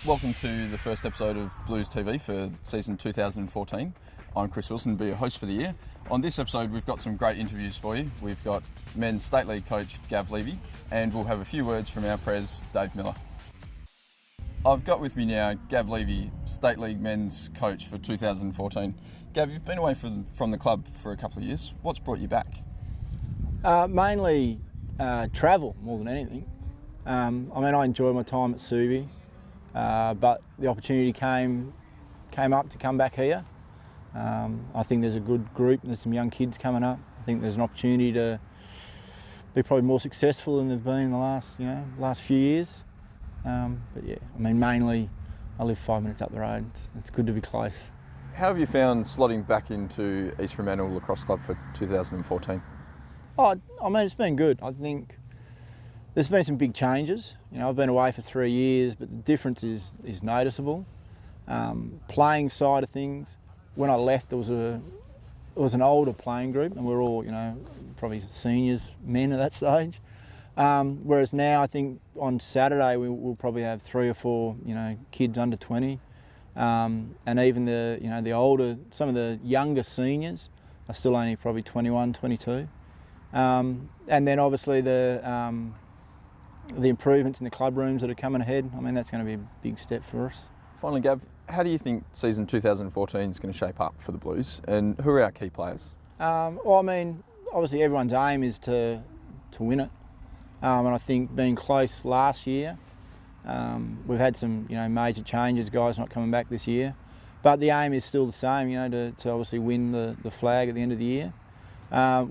Welcome to the first episode of Blues TV for season 2014. I'm Chris Wilson, be your host for the year. On this episode, we've got some great interviews for you. We've got men's state league coach Gav Leavy, and we'll have a few words from our pres, Dave Miller. I've got with me now Gav Leavy, state league men's coach for 2014. Gav, you've been away from the club for a couple of years. What's brought you back? Mainly travel more than anything. I enjoy my time at Leavy, but the opportunity came up to come back here. I think there's a good group, there's some young kids coming up. I think there's an opportunity to be probably more successful than they've been in the last few years. Mainly I live 5 minutes up the road. It's good to be close. How have you found slotting back into East Fremantle Lacrosse Club for 2014? It's been good. I think there's been some big changes. I've been away for 3 years, but the difference is noticeable. Playing side of things, when I left, it was an older playing group, and we're all, probably seniors, men at that stage. Whereas now, I think on Saturday we'll probably have 3 or 4, kids under 20, and even the older, some of the younger seniors are still only probably 21, 22. And then obviously the improvements in the club rooms that are coming ahead, that's going to be a big step for us. Finally, Gav, how do you think season 2014 is going to shape up for the Blues, and who are our key players? Obviously everyone's aim is to win it, and I think being close last year, we've had some major changes, guys not coming back this year, but the aim is still the same, to obviously win the flag at the end of the year. I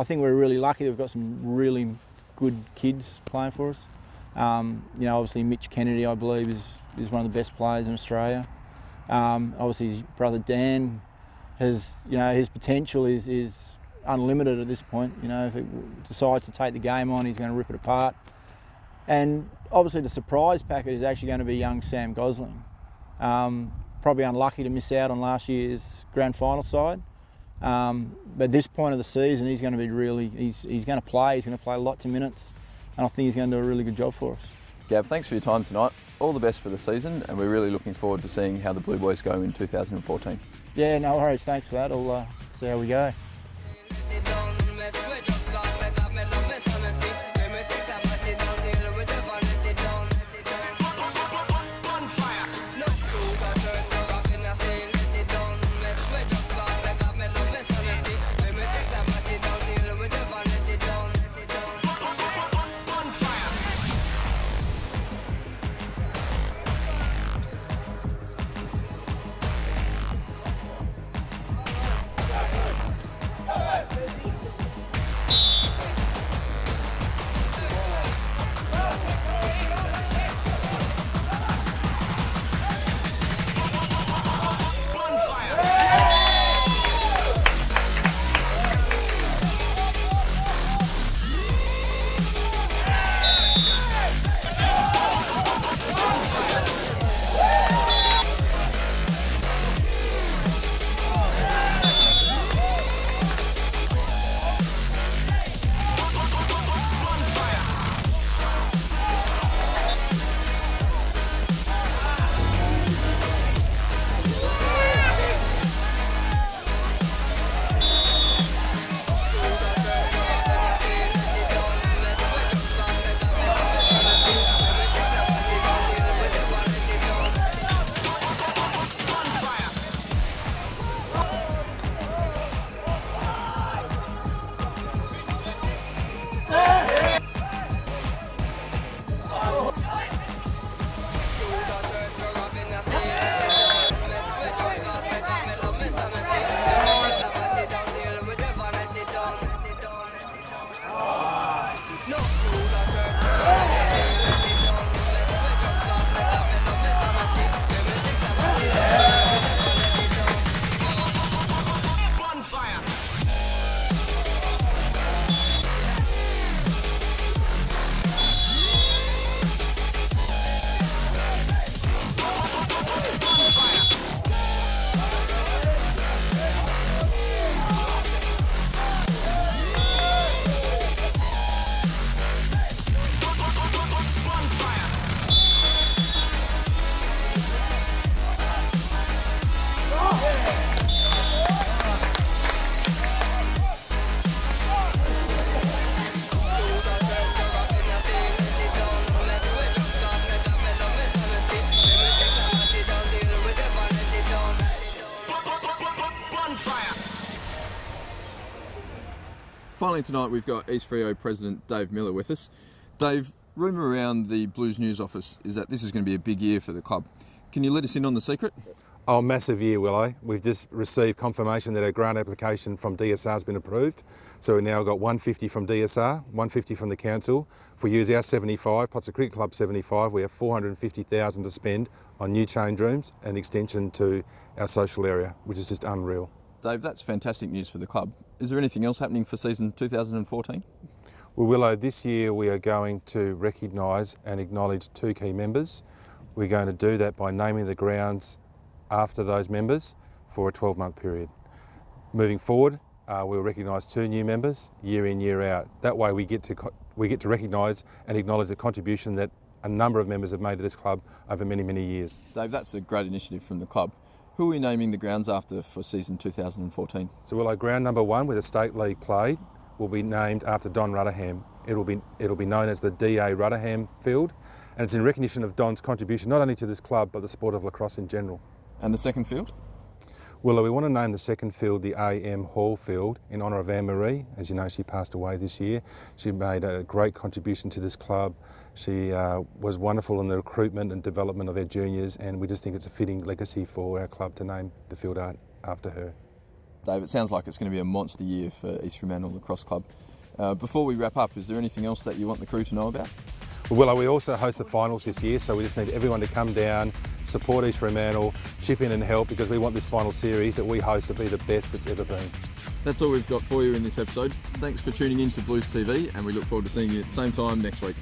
think we're really lucky that we've got some really good kids playing for us. Obviously Mitch Kennedy, I believe, is one of the best players in Australia. Obviously his brother Dan has, his potential is unlimited at this point. If he decides to take the game on, he's going to rip it apart. And obviously the surprise packet is actually going to be young Sam Gosling. Probably unlucky to miss out on last year's grand final side. But at this point of the season, he's going to be he's going to play lots of minutes, and I think he's going to do a really good job for us. Gav, thanks for your time tonight. All the best for the season, and we're really looking forward to seeing how the Blue Boys go in 2014. Yeah, no worries. Thanks for that. I'll see how we go. Finally tonight we've got East Freo President Dave Miller with us. Dave, rumour around the Blues News office is that this is going to be a big year for the club. Can you let us in on the secret? Oh, massive year, Willow. We've just received confirmation that our grant application from DSR has been approved. So we've now got 150 from DSR, 150 from the council. If we use our 75, Potts Cricket Club 75, we have 450,000 to spend on new change rooms and extension to our social area, which is just unreal. Dave, that's fantastic news for the club. Is there anything else happening for season 2014? Well, Willow, this year we are going to recognise and acknowledge 2 key members. We're going to do that by naming the grounds after those members for a 12-month period. Moving forward, we'll recognise 2 new members year in, year out. That way we get to recognise and acknowledge the contribution that a number of members have made to this club over many, many years. Dave, that's a great initiative from the club. Who are we naming the grounds after for season 2014? So Willow, ground number 1 with a state league played will be named after Don Rudderham. It'll be known as the DA Rudderham Field, and it's in recognition of Don's contribution not only to this club but the sport of lacrosse in general. And the second field? Well, we want to name the second field the A.M. Hall Field in honour of Anne-Marie. As you know, she passed away this year. She made a great contribution to this club. She was wonderful in the recruitment and development of our juniors, and we just think it's a fitting legacy for our club to name the field after her. Dave, it sounds like it's going to be a monster year for East Fremantle Lacrosse Club. Before we wrap up, is there anything else that you want the crew to know about? Well, we also host the finals this year, so we just need everyone to come down, support East Fremantle, chip in and help, because we want this final series that we host to be the best it's ever been. That's all we've got for you in this episode. Thanks for tuning in to Blues TV, and we look forward to seeing you at the same time next week.